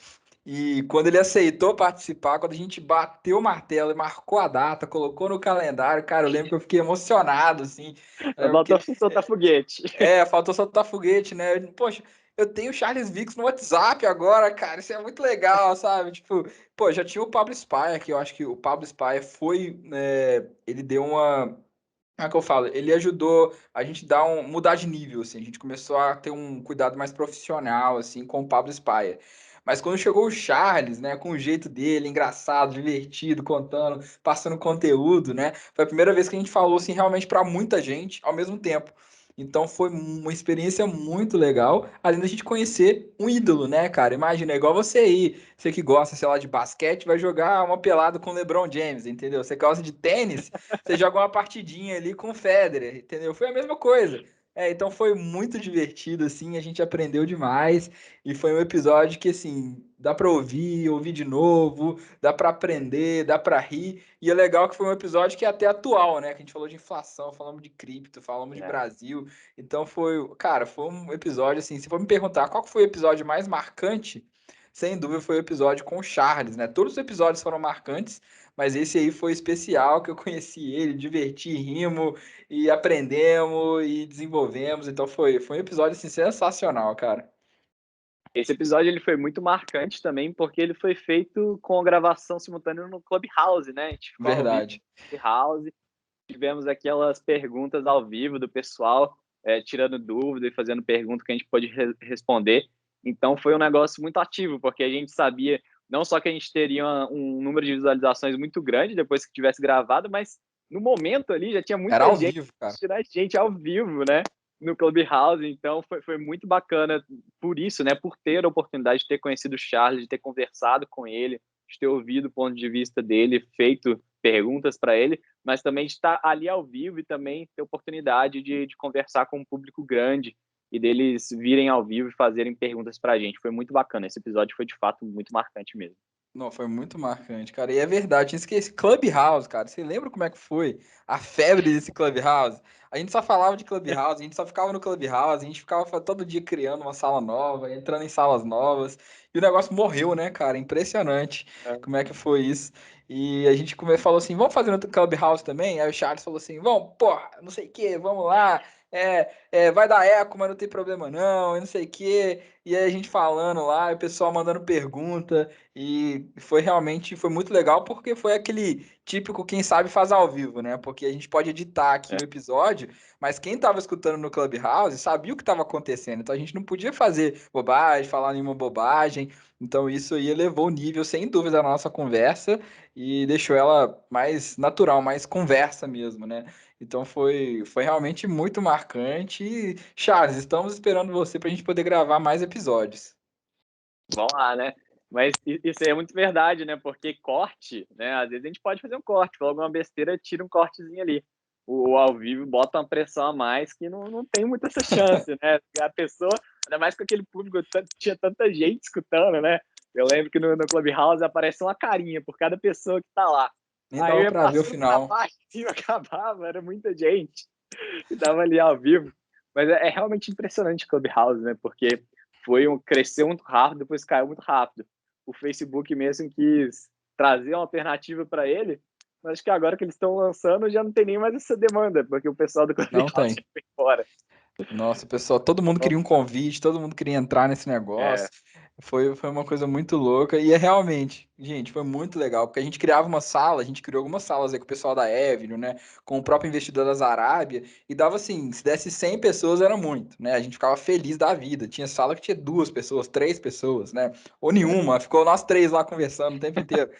E quando ele aceitou participar, quando a gente bateu o martelo e marcou a data, colocou no calendário, cara, eu lembro que eu fiquei emocionado, assim, Vai porque voltar a soltar foguete. faltou soltar foguete, né? Poxa, eu tenho o Charles Vicks no WhatsApp agora, cara, isso é muito legal, sabe? Tipo, pô, já tinha o Pablo Spire, que eu acho que o Pablo Spire ele deu uma. Como é que eu falo? Ele ajudou a gente mudar de nível, assim. A gente começou a ter um cuidado mais profissional, assim, com o Pablo Spire. Mas quando chegou o Charles, né, com o jeito dele, engraçado, divertido, contando, passando conteúdo, né, foi a primeira vez que a gente falou, assim, realmente para muita gente ao mesmo tempo. Então foi uma experiência muito legal, além da gente conhecer um ídolo, né, cara? Imagina, é igual você aí, você que gosta, sei lá, de basquete, vai jogar uma pelada com o LeBron James, entendeu? Você gosta de tênis, você joga uma partidinha ali com o Federer, entendeu? Foi a mesma coisa. Então foi muito divertido, assim, a gente aprendeu demais e foi um episódio que, assim, dá pra ouvir de novo, dá pra aprender, dá pra rir. E é legal que foi um episódio que é até atual, né? Que a gente falou de inflação, falamos de cripto, falamos de É. Brasil. Então cara, foi um episódio assim, se for me perguntar qual que foi o episódio mais marcante, sem dúvida foi o episódio com o Charles, né? Todos os episódios foram marcantes, mas esse aí foi especial, que eu conheci ele, diverti, rimos e aprendemos e desenvolvemos. Então foi um episódio assim, sensacional, cara. Esse episódio ele foi muito marcante também, porque ele foi feito com a gravação simultânea no Clubhouse, né? A gente ficou ao vivo Verdade. no Clubhouse, tivemos aquelas perguntas ao vivo do pessoal, tirando dúvida e fazendo pergunta que a gente pôde responder. Então foi um negócio muito ativo, porque a gente sabia não só que a gente teria um número de visualizações muito grande depois que tivesse gravado, mas no momento ali já tinha Era muita ao gente vivo, cara. assistindo a gente ao vivo, né? No Clubhouse, então foi muito bacana por isso, né? Por ter a oportunidade de ter conhecido o Charles, de ter conversado com ele, de ter ouvido o ponto de vista dele, feito perguntas para ele, mas também de estar ali ao vivo e também ter oportunidade de conversar com um público grande e deles virem ao vivo e fazerem perguntas para a gente. Foi muito bacana. Esse episódio foi, de fato, muito marcante mesmo. Não, foi muito marcante, cara. E é verdade, tinha esqueci. Clubhouse, cara. Você lembra como é que foi a febre desse Clubhouse? A gente só falava de Clubhouse, a gente só ficava no Clubhouse, a gente ficava todo dia criando uma sala nova, entrando em salas novas. E o negócio morreu, né, cara? Impressionante como é que foi isso. E a gente falou assim: vamos fazer no Clubhouse também? Aí o Charles falou assim: vamos, porra, não sei o que, vamos lá. Vai dar eco, mas não tem problema não, e não sei o quê. E aí a gente falando lá, e o pessoal mandando pergunta. E foi muito legal porque foi aquele típico quem sabe faz ao vivo, né? Porque a gente pode editar aqui É. o episódio, mas quem estava escutando no Clubhouse sabia o que estava acontecendo. Então a gente não podia fazer bobagem, falar nenhuma bobagem. Então isso aí elevou o nível, sem dúvida, da nossa conversa e deixou ela mais natural, mais conversa mesmo, né? Então foi realmente muito marcante. E, Charles, estamos esperando você para a gente poder gravar mais episódios. Vamos lá, né? Mas isso aí é muito verdade, né? Porque corte, né? Às vezes a gente pode fazer um corte, falar alguma besteira, tira um cortezinho ali. O ao vivo bota uma pressão a mais que não tem muita essa chance, né? A pessoa, ainda mais com aquele público, tinha tanta gente escutando, né? Eu lembro que no Clubhouse aparece uma carinha por cada pessoa que tá lá. Nem Aí dava eu ia para ver o passando pra final. baixo e acabava, era muita gente que tava ali ao vivo. Mas é realmente impressionante o Clubhouse, né? Porque cresceu muito rápido, depois caiu muito rápido. O Facebook mesmo quis trazer uma alternativa para ele, mas acho que agora que eles estão lançando já não tem nem mais essa demanda, porque o pessoal do Não Clubhouse tem. já foi embora. Nossa, pessoal, todo mundo queria um convite, todo mundo queria entrar nesse É, negócio. Foi uma coisa muito louca e é realmente, gente, foi muito legal, porque a gente criava uma sala, a gente criou algumas salas aí com o pessoal da Avenue, né, com o próprio investidor das Arábia, e dava assim, se desse 100 pessoas era muito, né? A gente ficava feliz da vida. Tinha sala que tinha duas pessoas, três pessoas, né? Ou nenhuma, ficou nós três lá conversando o tempo inteiro.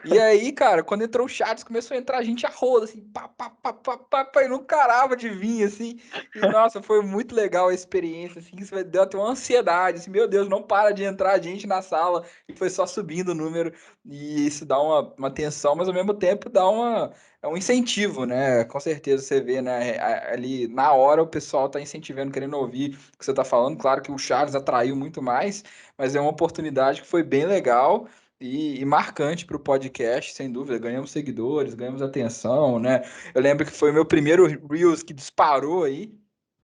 E aí, cara, quando entrou o Charles, começou a entrar gente a roda, assim, pá, pá, pá, pá, pá, pá, e não carava de vir, assim. E, nossa, foi muito legal a experiência, assim, isso deu até uma ansiedade, assim, meu Deus, não para de entrar gente na sala, e foi só subindo o número, e isso dá uma tensão, mas ao mesmo tempo é um incentivo, né? Com certeza você vê, né, ali na hora o pessoal tá incentivando, querendo ouvir o que você tá falando. Claro que o Charles atraiu muito mais, mas é uma oportunidade que foi bem legal e marcante para o podcast, sem dúvida. Ganhamos seguidores, ganhamos atenção, né? Eu lembro que foi o meu primeiro Reels que disparou aí,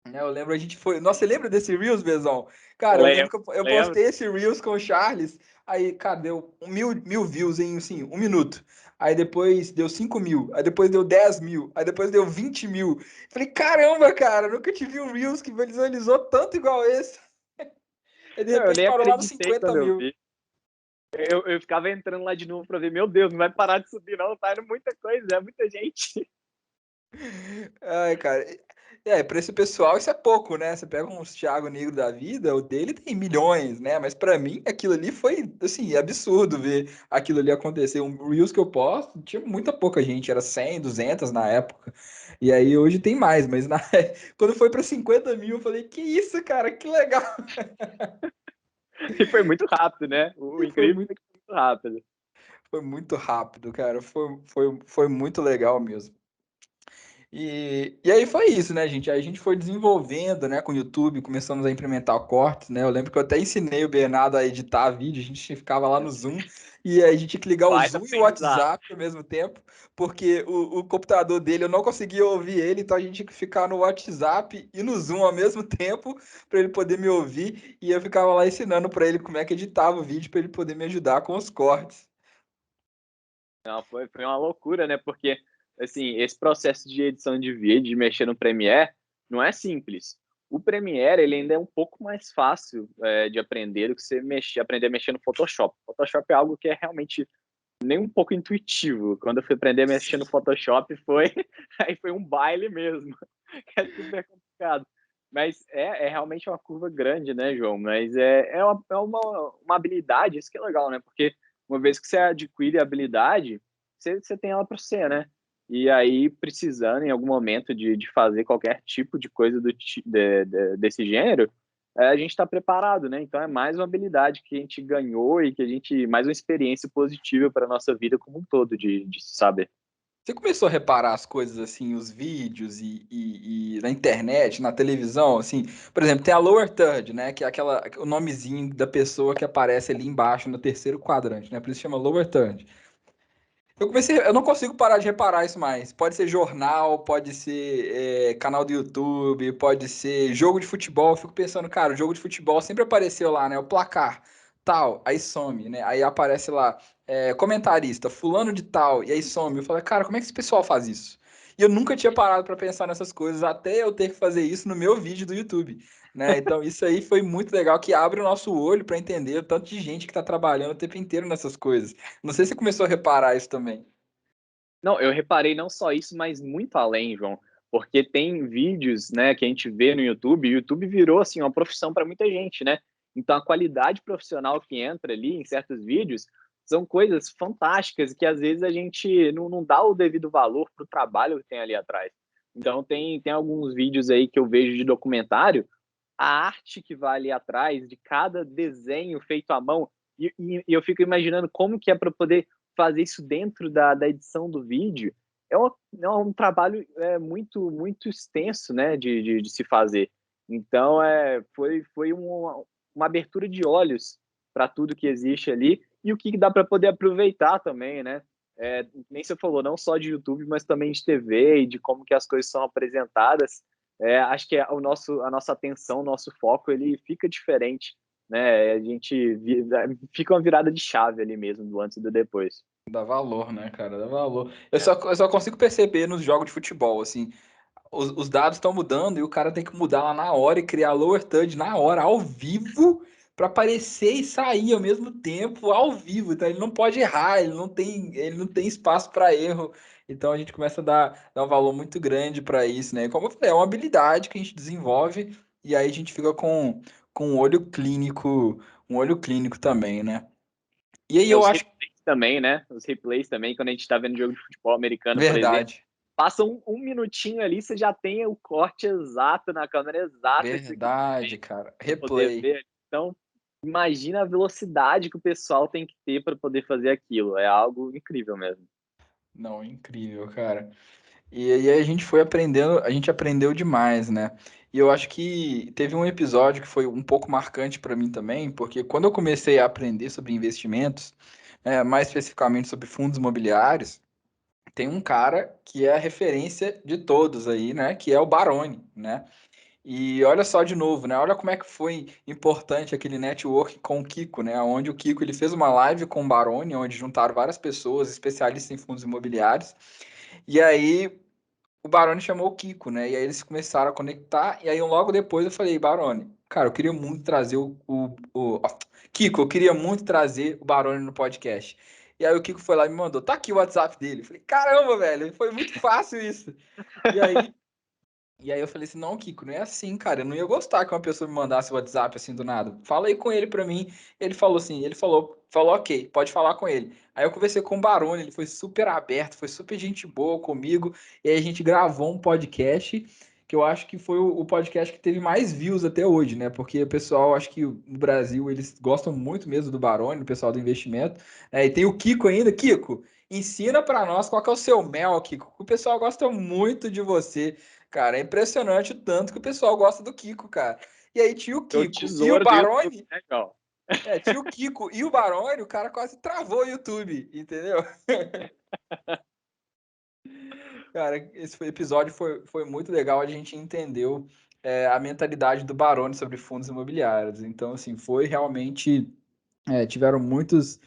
né? Eu lembro, a gente foi. Nossa, você lembra desse Reels, Bezão? Cara, eu lembro lembro, que eu lembro. postei esse Reels com o Charles, aí, cara, deu mil views em, assim, um minuto. Aí depois deu 5.000, aí depois deu 10.000, aí depois deu 20.000. Falei, caramba, cara, nunca tive um Reels que visualizou tanto igual esse. Aí de Não, eu repente nem parou lá nos acreditei 50 quando eu mil. vi. Eu ficava entrando lá de novo para ver, meu Deus, não vai parar de subir, não, tá indo muita coisa, é muita gente. Ai, cara. Pra esse pessoal isso é pouco, né? Você pega uns Thiago Negro da vida, o dele tem milhões, né? Mas pra mim aquilo ali foi, assim, absurdo ver aquilo ali acontecer. Um Reels que eu posto, tinha muita pouca gente, era 100, 200 na época. E aí hoje tem mais, mas quando foi pra 50 mil, eu falei, que isso, cara, que legal. E foi muito rápido, né? O E incrível foi que foi muito rápido. foi muito rápido, cara. Foi muito legal mesmo. E aí foi isso, né, gente? Aí a gente foi desenvolvendo, né, com o YouTube, começamos a implementar cortes, né? Eu lembro que eu até ensinei o Bernardo a editar vídeo, a gente ficava lá no Zoom e aí a gente tinha que ligar o Baita Zoom e o aprendizado. WhatsApp ao mesmo tempo, porque o computador dele eu não conseguia ouvir ele, então a gente tinha que ficar no WhatsApp e no Zoom ao mesmo tempo para ele poder me ouvir e eu ficava lá ensinando para ele como é que editava o vídeo para ele poder me ajudar com os cortes. Não, foi uma loucura, né? Porque, assim, esse processo de edição de vídeo, de mexer no Premiere, não é simples. O Premiere, ele ainda é um pouco mais fácil de aprender do que você aprender a mexer no Photoshop. Photoshop é algo que é realmente nem um pouco intuitivo. Quando eu fui aprender a mexer no Sim. Photoshop, aí foi um baile mesmo. É super complicado. Mas é realmente uma curva grande, né, João? Mas é uma habilidade, isso que é legal, né? Porque uma vez que você adquire a habilidade, você tem ela para você, né? E aí, precisando em algum momento de fazer qualquer tipo de coisa desse gênero, a gente está preparado, né? Então é mais uma habilidade que a gente ganhou e que a gente mais uma experiência positiva para nossa vida como um todo de saber. Você começou a reparar as coisas assim, os vídeos e na internet, na televisão, assim, por exemplo, tem a lower third, né, que é o nomezinho da pessoa que aparece ali embaixo no terceiro quadrante, né, por isso chama lower third. Eu não consigo parar de reparar isso mais. Pode ser jornal, pode ser canal do YouTube, pode ser jogo de futebol. Eu fico pensando, cara, o jogo de futebol sempre apareceu lá, né? O placar, tal, aí some, né? Aí aparece lá, comentarista, fulano de tal, e aí some. Eu falei, cara, como é que esse pessoal faz isso? E eu nunca tinha parado para pensar nessas coisas até eu ter que fazer isso no meu vídeo do YouTube, né? Então isso aí foi muito legal, que abre o nosso olho para entender o tanto de gente que está trabalhando o tempo inteiro nessas coisas. Não sei se você começou a reparar isso também. Não, eu reparei não só isso, mas muito além, João, porque tem vídeos, né, que a gente vê no YouTube, e o YouTube virou assim uma profissão para muita gente, né? Então a qualidade profissional que entra ali em certos vídeos são coisas fantásticas que às vezes a gente não dá o devido valor para o trabalho que tem ali atrás. Então tem alguns vídeos aí que eu vejo de documentário, a arte que vai ali atrás de cada desenho feito à mão, e eu fico imaginando como que é para poder fazer isso dentro da edição do vídeo. É um trabalho muito extenso, né, de se fazer. Então, foi uma abertura de olhos para tudo que existe ali e o que dá para poder aproveitar também, né? Nem você falou, não só de YouTube, mas também de TV e de como que as coisas são apresentadas. Acho que a nossa atenção, o nosso foco, ele fica diferente, né? Fica uma virada de chave ali mesmo, do antes e do depois. Dá valor, né, cara? Dá valor. Eu só consigo perceber nos jogos de futebol, assim, os dados estão mudando e o cara tem que mudar lá na hora e criar lower third na hora, ao vivo, para aparecer e sair ao mesmo tempo, ao vivo. Então ele não pode errar, ele não tem espaço para erro. Então a gente começa a dar um valor muito grande para isso, né? E como eu falei, é uma habilidade que a gente desenvolve e aí a gente fica com um olho clínico também, né? E aí eu Os acho replays também, né? Os replays também, quando a gente tá vendo jogo de futebol americano, por exemplo, verdade. passa um minutinho ali, você já tem o corte exato na câmera exata que você queria Verdade, cara. para poder Replay. ver. Então, imagina a velocidade que o pessoal tem que ter para poder fazer aquilo. É algo incrível mesmo. Não, incrível, cara. E aí a gente foi aprendendo, a gente aprendeu demais, né? E eu acho que teve um episódio que foi um pouco marcante para mim também, porque quando eu comecei a aprender sobre investimentos, mais especificamente sobre fundos imobiliários, tem um cara que é a referência de todos aí, né? Que é o Baroni, né? E olha só de novo, né? Olha como é que foi importante aquele network com o Kiko, né? Onde o Kiko ele fez uma live com o Baroni, onde juntaram várias pessoas, especialistas em fundos imobiliários. E aí o Baroni chamou o Kiko, né? E aí eles começaram a conectar. E aí logo depois eu falei, Baroni, cara, eu queria muito trazer Kiko, eu queria muito trazer o Baroni no podcast. E aí o Kiko foi lá e me mandou, tá aqui o WhatsApp dele. Eu falei, caramba, velho, foi muito fácil isso. E aí e aí eu falei assim, não, Kiko, não é assim, cara. Eu não ia gostar que uma pessoa me mandasse o WhatsApp assim do nada. Fala aí com ele pra mim. Ele falou assim, ele falou, ok, pode falar com ele. Aí eu conversei com o Barone, ele foi super aberto, foi super gente boa comigo. E aí a gente gravou um podcast. que eu acho que foi o podcast que teve mais views até hoje, né? Porque o pessoal, acho que no Brasil, eles gostam muito mesmo do Baroni, o pessoal do investimento. E tem o Kiko ainda. Kiko, ensina para nós qual que é o seu mel, Kiko. O pessoal gosta muito de você, cara. É impressionante o tanto que o pessoal gosta do Kiko, cara. E aí tinha o O Kiko e o tesouro do YouTube, Baroni. né, Cal? Tinha o Kiko e o Baroni, o cara quase travou o YouTube, entendeu? Cara, episódio foi muito legal, a gente entendeu a mentalidade do Baroni sobre fundos imobiliários. Então, assim, foi realmente. Tiveram muitos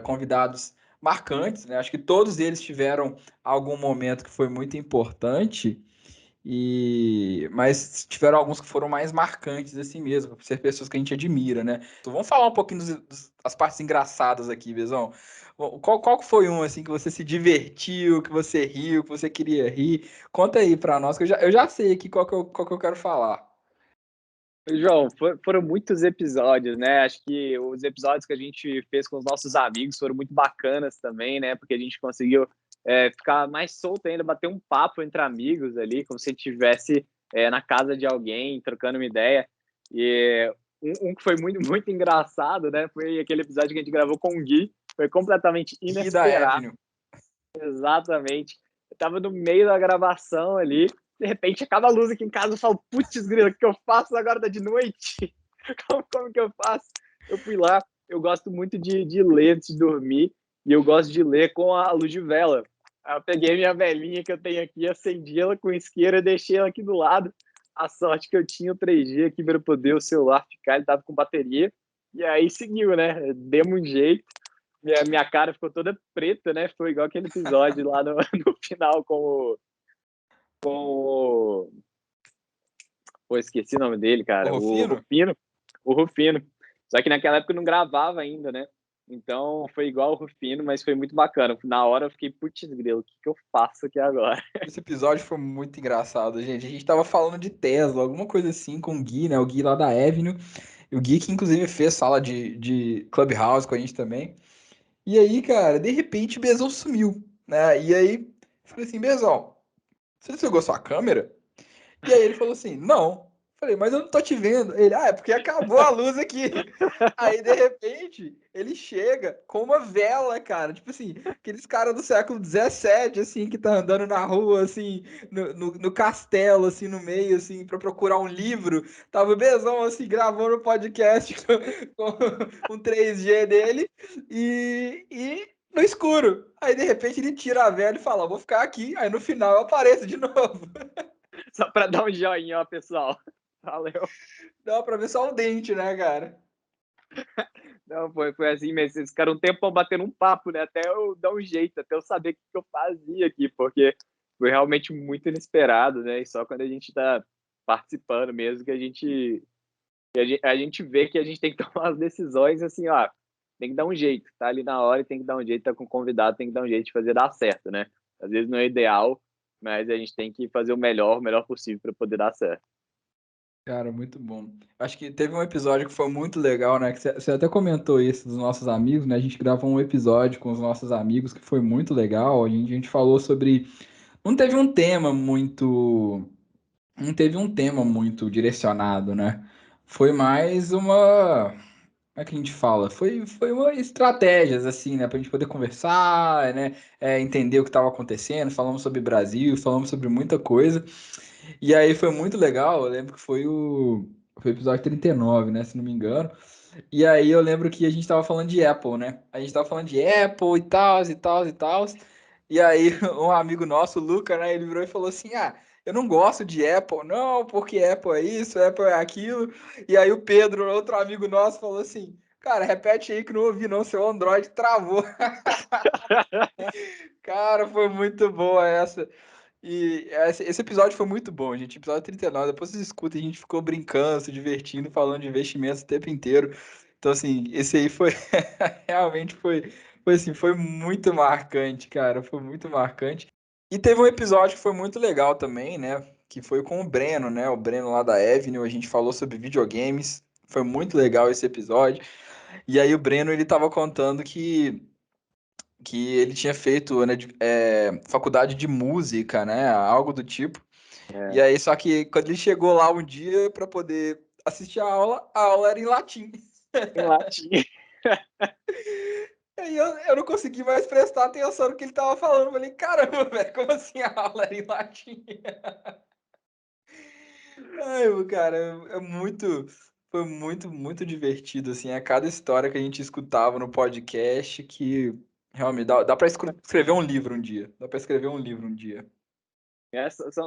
convidados marcantes, né? Acho que todos eles tiveram algum momento que foi muito importante. Mas tiveram alguns que foram mais marcantes assim mesmo, por ser pessoas que a gente admira, né? Então, vamos falar um pouquinho das partes engraçadas aqui, Bezão. Qual que foi um assim que você se divertiu, que você riu, que você queria rir? Conta aí pra nós, que eu já sei aqui qual que eu quero falar. João, foram muitos episódios, né? Acho que os episódios que a gente fez com os nossos amigos foram muito bacanas também, né? Porque a gente conseguiu ficar mais solto ainda, bater um papo entre amigos ali, como se estivesse na casa de alguém, trocando uma ideia. E um que foi muito, muito engraçado, né? Foi aquele episódio que a gente gravou com o Gui. Foi completamente Gui da inesperado, Avenue. exatamente. Eu tava no meio da gravação ali, de repente acaba a luz aqui em casa, eu falo, putz, grila, o que eu faço agora tá de noite? Como que eu faço? Eu fui lá, eu gosto muito de ler antes de dormir, e eu gosto de ler com a luz de vela. Aí eu peguei minha velinha que eu tenho aqui, acendi ela com isqueira e deixei ela aqui do lado. A sorte que eu tinha o 3G aqui para poder o celular ficar, ele tava com bateria, e aí seguiu, né? Demos um jeito. Minha cara ficou toda preta, né? Foi igual aquele episódio lá no, no final com o. Pô, esqueci o nome dele, O cara. O Rufino? Rufino. O Rufino. Só que naquela época eu não gravava ainda, né? Então foi igual o Rufino, mas foi muito bacana. Na hora eu fiquei, putz, grilo, o que que eu faço aqui agora? Esse episódio foi muito engraçado, gente. A gente tava falando de Tesla, alguma coisa assim com o Gui, né? O Gui lá da Avenue. O Gui que inclusive fez sala de Clubhouse com a gente também. E aí, cara, de repente o Bezão sumiu, né? E aí, eu falei assim, Bezão, você desligou sua câmera? E aí ele falou assim, não. Falei, mas eu não tô te vendo. Ele, é porque acabou a luz aqui. Aí, de repente, ele chega com uma vela, cara. Tipo assim, aqueles caras do século XVII, assim, que tá andando na rua, assim, no castelo, assim, no meio, assim, pra procurar um livro. Tava o Bezão, assim, gravando o podcast com um 3G dele e no escuro. Aí, de repente, ele tira a vela e fala, vou ficar aqui. Aí, no final, eu apareço de novo. Só pra dar um joinha, ó, pessoal. Valeu. Dá pra ver só um dente, né, cara? Não, foi assim mesmo. Eles ficaram um tempo batendo um papo, né? Até eu dar um jeito, até eu saber o que eu fazia aqui, porque foi realmente muito inesperado, né? E só quando a gente tá participando mesmo que a gente vê que a gente tem que tomar as decisões assim, ó. Tem que dar um jeito, tá ali na hora e tem que dar um jeito, tá com o convidado, tem que dar um jeito de fazer dar certo, né? Às vezes não é ideal, mas a gente tem que fazer o melhor possível para poder dar certo. Cara, muito bom. Acho que teve um episódio que foi muito legal, né? Que você até comentou isso dos nossos amigos, né? A gente gravou um episódio com os nossos amigos que foi muito legal. A gente falou sobre. Não teve um tema muito. Não teve um tema muito direcionado, né? Foi mais uma. Como é que a gente fala? Foi uma estratégias, assim, né? Pra gente poder conversar, né? Entender o que estava acontecendo. Falamos sobre Brasil, falamos sobre muita coisa. E aí foi muito legal. Eu lembro que foi o episódio 39, né? Se não me engano. E aí eu lembro que a gente tava falando de Apple, né? A gente tava falando de Apple e tal, e tal, e tal. E aí um amigo nosso, o Luca, né? Ele virou e falou assim: Ah, eu não gosto de Apple, não, porque Apple é isso, Apple é aquilo. E aí o Pedro, outro amigo nosso, falou assim: Cara, repete aí que não ouvi, não, seu Android travou. Cara, foi muito boa essa. E esse episódio foi muito bom, gente. Episódio 39. Depois vocês escutam, a gente ficou brincando, se divertindo, falando de investimentos o tempo inteiro. Então, assim, esse aí foi realmente foi assim, foi muito marcante, cara. Foi muito marcante. E teve um episódio que foi muito legal também, né? Que foi com o Breno, né? O Breno lá da Avenue. A gente falou sobre videogames. Foi muito legal esse episódio. E aí o Breno, ele tava contando que ele tinha feito, né, faculdade de música, né, algo do tipo. E aí, só que quando ele chegou lá um dia para poder assistir a aula era em latim. Em latim. Aí eu não consegui mais prestar atenção no que ele tava falando. Eu falei, caramba, velho, como assim a aula era em latim? Ai, cara, foi muito divertido, assim, a cada história que a gente escutava no podcast que realmente dá para escrever um livro um dia. Dá para escrever um livro um dia.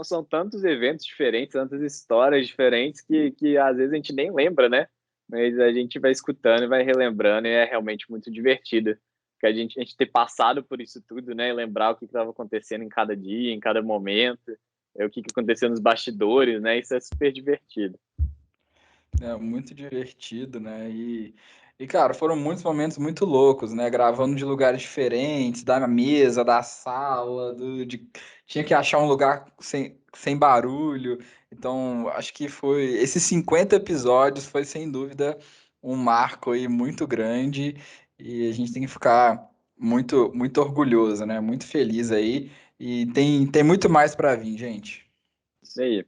São tantos eventos diferentes, tantas histórias diferentes que às vezes a gente nem lembra, né? Mas a gente vai escutando e vai relembrando e é realmente muito divertido. Que a gente ter passado por isso tudo, né? E lembrar o que estava acontecendo em cada dia, em cada momento, o que aconteceu nos bastidores, né? Isso é super divertido. É muito divertido, né? Cara, foram muitos momentos muito loucos, né? Gravando de lugares diferentes, da mesa, da sala, tinha que achar um lugar sem barulho. Então, acho que foi. Esses 50 episódios foi sem dúvida um marco aí muito grande e a gente tem que ficar muito orgulhoso, né? Muito feliz aí. E tem muito mais para vir, gente. Isso aí.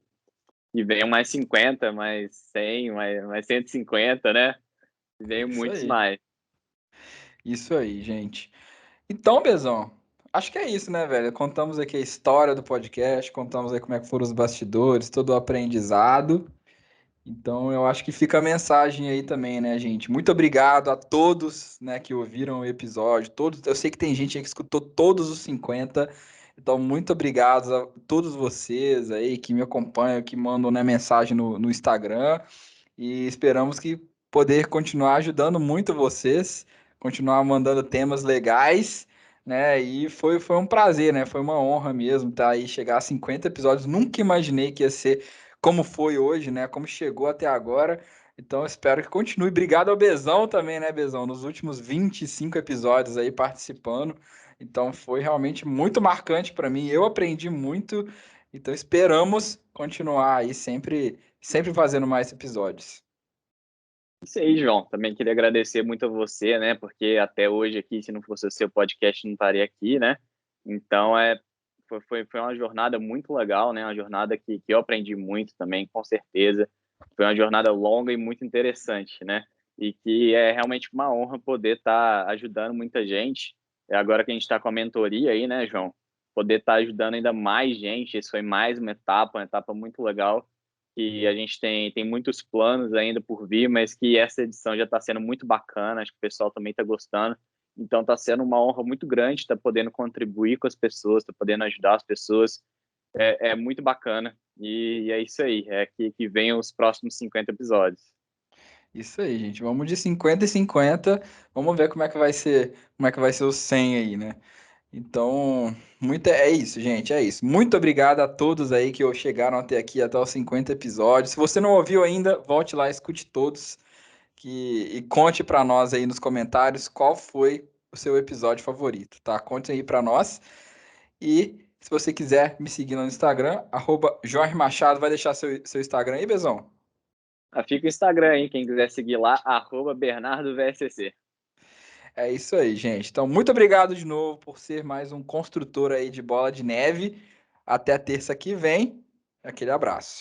E venham mais 50, mais 100, mais 150, né? E venham Isso muitos aí. mais. Isso aí, gente. Então, Bezão, acho que é isso, né, velho? Contamos aqui a história do podcast, contamos aí como é que foram os bastidores, todo o aprendizado. Então, eu acho que fica a mensagem aí também, né, gente? Muito obrigado a todos, né, que ouviram o episódio, todos. Eu sei que tem gente aí que escutou todos os 50. Então, muito obrigado a todos vocês aí que me acompanham, que mandam, né, mensagem no Instagram. E esperamos que poder continuar ajudando muito vocês, continuar mandando temas legais, né? E foi um prazer, né? Foi uma honra mesmo estar aí, chegar a 50 episódios. Nunca imaginei que ia ser como foi hoje, né? Como chegou até agora. Então, espero que continue. Obrigado ao Bezão também, né, Bezão? Nos últimos 25 episódios aí participando. Então, foi realmente muito marcante para mim. Eu aprendi muito. Então, esperamos continuar aí sempre fazendo mais episódios. Isso aí, João. Também queria agradecer muito a você, né? Porque até hoje aqui, se não fosse o seu podcast, não estaria aqui, né? Então, foi uma jornada muito legal, né? Uma jornada que eu aprendi muito também, com certeza. Foi uma jornada longa e muito interessante, né? E que é realmente uma honra poder estar ajudando muita gente. Agora que a gente está com a mentoria aí, né, João? Poder estar ajudando ainda mais gente. Isso foi mais uma etapa muito legal que a gente tem muitos planos ainda por vir, mas que essa edição já está sendo muito bacana, acho que o pessoal também está gostando. Então está sendo uma honra muito grande estar podendo contribuir com as pessoas, estar podendo ajudar as pessoas. É muito bacana. E é isso aí, é que venham os próximos 50 episódios. Isso aí, gente. Vamos de 50 e 50. Vamos ver como é que vai ser o 100 aí, né? Então, é isso, gente, é isso. Muito obrigado a todos aí que chegaram até aqui, até os 50 episódios. Se você não ouviu ainda, volte lá, escute todos e conte para nós aí nos comentários qual foi o seu episódio favorito, tá? Conte aí para nós. E se você quiser me seguir no Instagram, Jorge Machado, vai deixar seu Instagram aí, Bezão? Fica o Instagram, hein? Quem quiser seguir lá, @BernardoVSC. É isso aí, gente. Então, muito obrigado de novo por ser mais um construtor aí de bola de neve. Até a terça que vem. Aquele abraço.